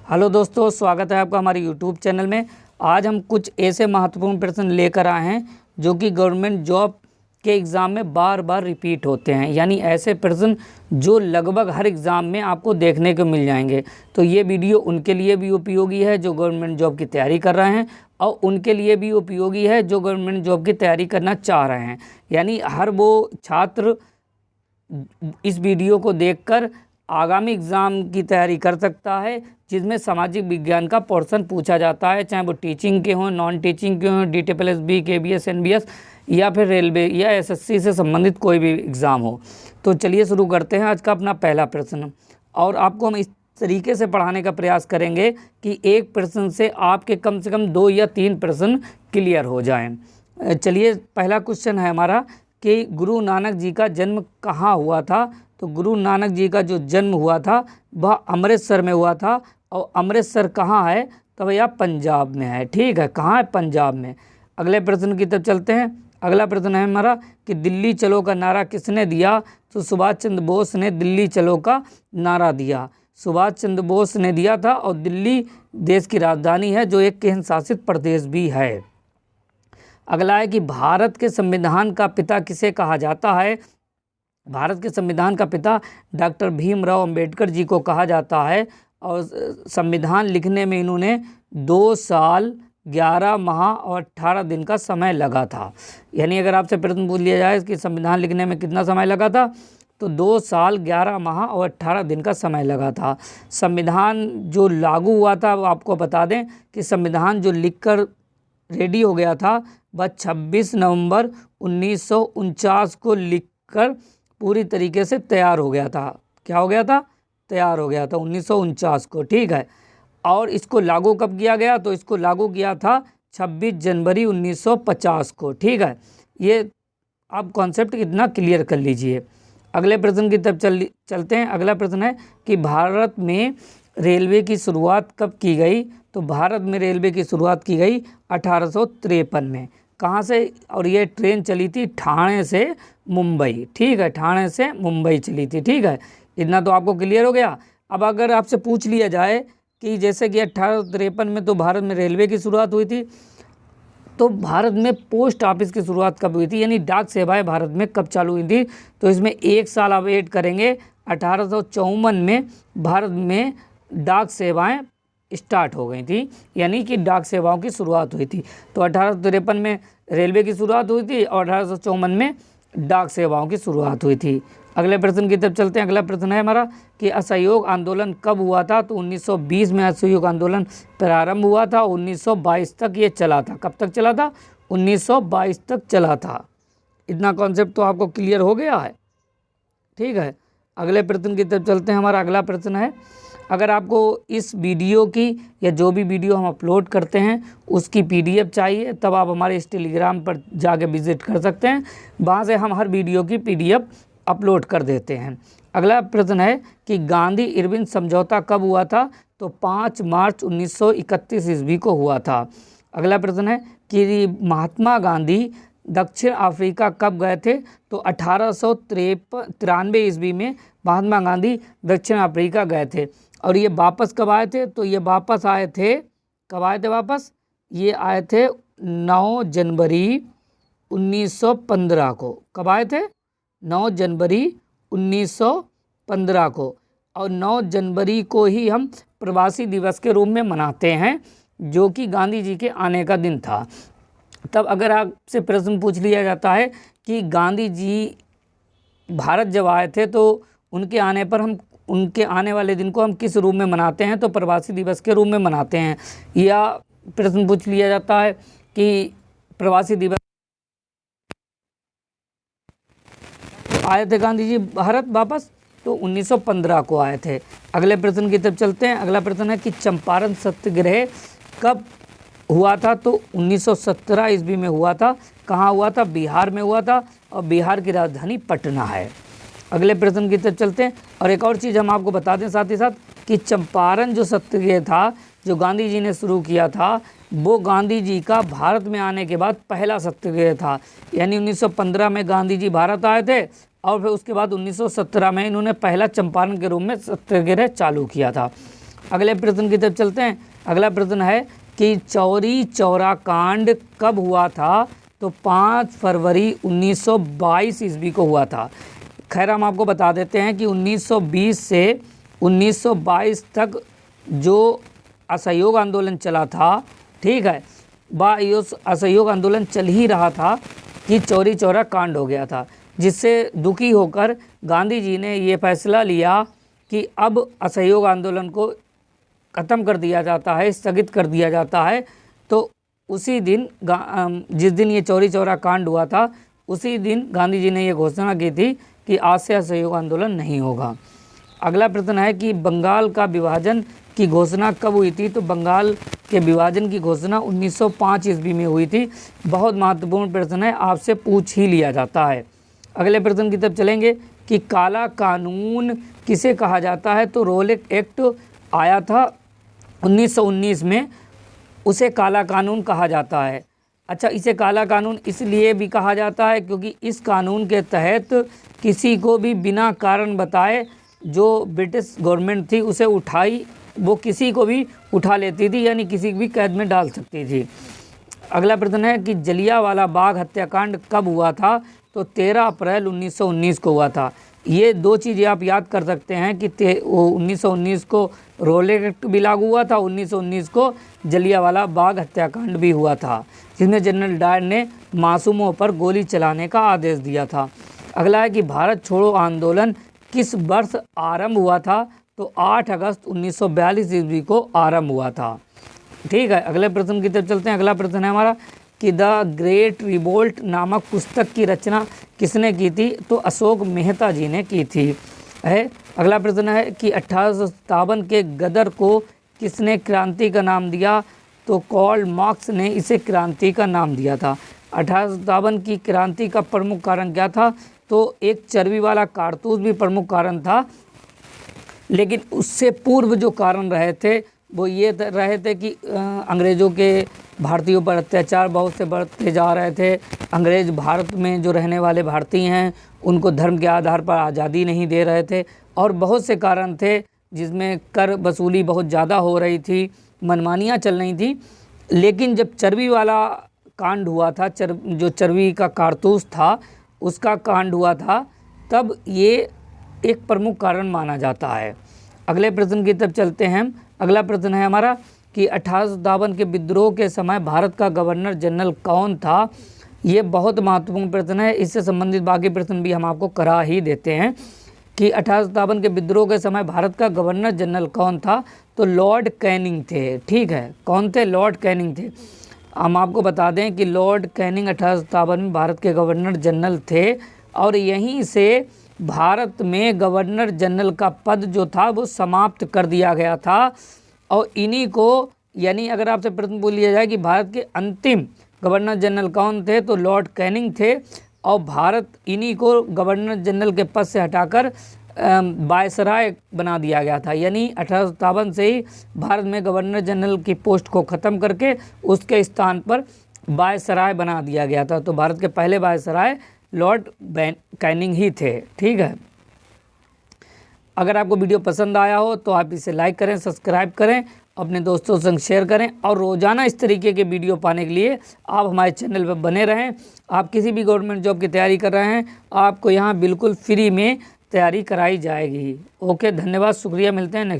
Hello दोस्तों, स्वागत है आपका हमारे यूट्यूब चैनल में। आज हम कुछ ऐसे महत्वपूर्ण प्रश्न लेकर आए हैं जो कि गवर्नमेंट जॉब के एग्ज़ाम में बार बार रिपीट होते हैं, यानी ऐसे प्रश्न जो लगभग हर एग्ज़ाम में आपको देखने को मिल जाएंगे। तो ये वीडियो उनके लिए भी उपयोगी है जो गवर्नमेंट जॉब की तैयारी कर रहे हैं, और उनके लिए भी उपयोगी है जो गवर्नमेंट जॉब की तैयारी करना चाह रहे हैं। यानी हर वो छात्र इस वीडियो को देखकर आगामी एग्ज़ाम की तैयारी कर सकता है जिसमें सामाजिक विज्ञान का पोर्शन पूछा जाता है, चाहे वो टीचिंग के हों, नॉन टीचिंग के हों, DTPLSB, KBS, NBS या फिर रेलवे या SSC से संबंधित कोई भी एग्ज़ाम हो। तो चलिए शुरू करते हैं आज का अपना पहला प्रश्न। और आपको हम इस तरीके से पढ़ाने का प्रयास करेंगे कि एक प्रश्न से आपके कम से कम 2 या 3 प्रश्न क्लियर हो जाएं। चलिए, पहला क्वेश्चन है हमारा कि गुरु नानक जी का जन्म कहाँ हुआ था। तो गुरु नानक जी का जो जन्म हुआ था वह अमृतसर में हुआ था, और अमृतसर कहाँ है तो भैया पंजाब में है। ठीक है, कहाँ है? पंजाब में। अगले प्रश्न की तरफ चलते हैं। अगला प्रश्न है हमारा कि दिल्ली चलो का नारा किसने दिया। तो सुभाष चंद्र बोस ने दिल्ली चलो का नारा दिया। सुभाष चंद्र बोस ने दिया था, और दिल्ली देश की राजधानी है जो एक केंद्र शासित प्रदेश भी है। अगला है कि भारत के संविधान का पिता किसे कहा जाता है। भारत के संविधान का पिता डॉक्टर भीमराव अंबेडकर जी को कहा जाता है, और संविधान लिखने में इन्होंने 2 साल 11 माह और 18 दिन का समय लगा था। यानी अगर आपसे प्रश्न पूछ लिया जाए कि संविधान लिखने में कितना समय लगा था, तो 2 साल 11 माह और 18 दिन का समय लगा था। संविधान जो लागू हुआ था, वो आपको बता दें कि संविधान जो लिखकर रेडी हो गया था वह 26 नवंबर 1949 को लिखकर पूरी तरीके से तैयार हो गया था। क्या हो गया था? तैयार हो गया था 1949 को। ठीक है, और इसको लागू कब किया गया? तो इसको लागू किया था 26 जनवरी 1950 को। ठीक है, ये आप कॉन्सेप्ट कितना क्लियर कर लीजिए। अगले प्रश्न की तरफ चलते हैं। अगला प्रश्न है कि भारत में रेलवे की शुरुआत कब की गई। तो भारत में रेलवे की शुरुआत की गई 1853 में। कहाँ से? और ये ट्रेन चली थी ठाणे से मुंबई। ठीक है, ठाणे से मुंबई चली थी। ठीक है, इतना तो आपको क्लियर हो गया। अब अगर आपसे पूछ लिया जाए कि जैसे कि 1853 में तो भारत में रेलवे की शुरुआत हुई थी, तो भारत में पोस्ट ऑफिस की शुरुआत कब हुई थी, यानी डाक सेवाएं भारत में कब चालू हुई थी। तो इसमें 1 साल आप वेट करेंगे। 1854 में भारत में डाक सेवाएं स्टार्ट हो गई थी, यानी कि डाक सेवाओं की शुरुआत हुई थी। तो 1853 में रेलवे की शुरुआत हुई थी और 1854 में डाक सेवाओं की शुरुआत हुई थी। अगले प्रश्न की तरफ चलते हैं। अगला प्रश्न है हमारा कि असहयोग आंदोलन कब हुआ था। तो 1920 में असहयोग आंदोलन प्रारंभ हुआ था, 1922 तक ये चला था। कब तक चला था? 1922 तक चला था। इतना कॉन्सेप्ट तो आपको क्लियर हो गया है। ठीक है, अगले प्रश्न की तरफ चलते हैं। हमारा अगला प्रश्न है, अगर आपको इस वीडियो की या जो भी वीडियो हम अपलोड करते हैं उसकी PDF चाहिए, तब आप हमारे इस टेलीग्राम पर जाके विजिट कर सकते हैं। वहाँ से हम हर वीडियो की PDF अपलोड कर देते हैं। अगला प्रश्न है कि गांधी इरविन समझौता कब हुआ था। तो 5 मार्च 1931 ईस्वी को हुआ था। अगला प्रश्न है कि महात्मा गांधी दक्षिण अफ्रीका कब गए थे। तो 1893 ईस्वी में महात्मा गांधी दक्षिण अफ्रीका गए थे। और ये वापस कब आए थे? तो ये वापस आए थे, कब आए थे वापस? ये आए थे 9 जनवरी 1915 को। कब आए थे? 9 जनवरी 1915 को। और 9 जनवरी को ही हम प्रवासी दिवस के रूप में मनाते हैं, जो कि गांधी जी के आने का दिन था। तब अगर आपसे प्रश्न पूछ लिया जाता है कि गांधी जी भारत जब आए थे तो उनके आने पर हम उनके आने वाले दिन को हम किस रूप में मनाते हैं, तो प्रवासी दिवस के रूप में मनाते हैं। या प्रश्न पूछ लिया जाता है कि प्रवासी दिवस आए थे गांधी जी भारत वापस, तो 1915 को आए थे। अगले प्रश्न की तरफ चलते हैं। अगला प्रश्न है कि चंपारण सत्याग्रह कब हुआ था। तो 1917 ईस्वी में हुआ था। कहाँ हुआ था? बिहार में हुआ था, और बिहार की राजधानी पटना है। अगले प्रश्न की तरफ चलते हैं। और एक और चीज़ हम आपको बता दें साथ ही साथ कि चंपारण जो सत्याग्रह था जो गांधी जी ने शुरू किया था, वो गांधी जी का भारत में आने के बाद पहला सत्याग्रह था। यानी 1915 में गांधी जी भारत आए थे, और फिर उसके बाद 1917 में इन्होंने पहला चंपारण के रूप में सत्याग्रह चालू किया था। अगले प्रश्न की तरफ चलते हैं। अगला प्रश्न है कि चौरी चौरा कांड कब हुआ था? तो 5 फरवरी 1922 ईस्वी को हुआ था। खैर हम आपको बता देते हैं कि 1920 से 1922 तक जो असहयोग आंदोलन चला था, ठीक है, ये असहयोग आंदोलन चल ही रहा था कि चौरी चौरा कांड हो गया था, जिससे दुखी होकर गांधी जी ने ये फैसला लिया कि अब असहयोग आंदोलन को ख़त्म कर दिया जाता है, स्थगित कर दिया जाता है। तो उसी दिन जिस दिन ये चौरी चौरा कांड हुआ था, उसी दिन गांधी जी ने ये घोषणा की थी कि आज से असहयोग आंदोलन नहीं होगा। अगला प्रश्न है कि बंगाल का विभाजन की घोषणा कब हुई थी? तो बंगाल के विभाजन की घोषणा 1905 ईस्वी में हुई थी। बहुत महत्वपूर्ण प्रश्न है, आपसे पूछ ही लिया जाता है। अगले प्रश्न की तरफ चलेंगे कि काला कानून किसे कहा जाता है? तो रोलेट एक्ट आया था 1919 में, उसे काला कानून कहा जाता है। अच्छा, इसे काला कानून इसलिए भी कहा जाता है क्योंकि इस कानून के तहत किसी को भी बिना कारण बताए जो ब्रिटिश गवर्नमेंट थी उसे वो किसी को भी उठा लेती थी, यानी किसी भी कैद में डाल सकती थी। अगला प्रश्न है कि जलियांवाला बाग हत्याकांड कब हुआ था? तो 13 अप्रैल 1919 को हुआ था। ये दो चीज़ें आप याद कर सकते हैं कि 1919 को रोलेट एक्ट भी लागू हुआ था, 1919 को जलियांवाला बाग हत्याकांड भी हुआ था, जिसमें जनरल डायर ने मासूमों पर गोली चलाने का आदेश दिया था। अगला है कि भारत छोड़ो आंदोलन किस वर्ष आरंभ हुआ था? तो 8 अगस्त 1942 ईस्वी को आरंभ हुआ था। ठीक है, अगले प्रश्न की तरफ चलते हैं। अगला प्रश्न है हमारा कि द ग्रेट रिवोल्ट नामक पुस्तक की रचना किसने की थी? तो अशोक मेहता जी ने की थी। अगला प्रश्न है कि 1857 के गदर को किसने क्रांति का नाम दिया? तो कार्ल मार्क्स ने इसे क्रांति का नाम दिया था। 1857 की क्रांति का प्रमुख कारण क्या था? तो एक चर्बी वाला कारतूस भी प्रमुख कारण था, लेकिन उससे पूर्व जो कारण रहे थे वो ये रहे थे कि अंग्रेज़ों के भारतीयों पर अत्याचार बहुत से बढ़ते जा रहे थे। अंग्रेज़ भारत में जो रहने वाले भारतीय हैं उनको धर्म के आधार पर आज़ादी नहीं दे रहे थे, और बहुत से कारण थे जिसमें कर वसूली बहुत ज़्यादा हो रही थी, मनमानियाँ चल रही थी। लेकिन जब चर्बी वाला कांड हुआ था, जो चर्बी का कारतूस था उसका कांड हुआ था, तब ये एक प्रमुख कारण माना जाता है। अगले प्रश्न की तरफ चलते हैं हम। अगला प्रश्न है हमारा कि 1857 के विद्रोह के समय भारत का गवर्नर जनरल कौन था? ये बहुत महत्वपूर्ण प्रश्न है, इससे संबंधित बाकी प्रश्न भी हम आपको करा ही देते हैं कि 1857 के विद्रोह के समय भारत का गवर्नर जनरल कौन था? तो लॉर्ड कैनिंग थे। ठीक है, कौन थे? लॉर्ड कैनिंग थे। हम आपको बता दें कि लॉर्ड कैनिंग 1857 में भारत के गवर्नर जनरल थे, और यहीं से भारत में गवर्नर जनरल का पद जो था वो समाप्त कर दिया गया था। और इन्हीं को, यानी अगर आपसे प्रश्न पूछ लिया जाए कि भारत के अंतिम गवर्नर जनरल कौन थे, तो लॉर्ड कैनिंग थे, और भारत इन्हीं को गवर्नर जनरल के पद से हटाकर वायसराय बना दिया गया था। यानी 1857 से ही भारत में गवर्नर जनरल की पोस्ट को ख़त्म करके उसके स्थान पर वायसराय बना दिया गया था। तो भारत के पहले वायसराय लॉर्ड कैनिंग ही थे। ठीक है, अगर आपको वीडियो पसंद आया हो तो आप इसे लाइक करें, सब्सक्राइब करें, अपने दोस्तों के संग शेयर करें, और रोज़ाना इस तरीके के वीडियो पाने के लिए आप हमारे चैनल पर बने रहें। आप किसी भी गवर्नमेंट जॉब की तैयारी कर रहे हैं, आपको यहाँ बिल्कुल फ्री में तैयारी कराई जाएगी। ओके, धन्यवाद, शुक्रिया, मिलते हैं नेक्स्ट।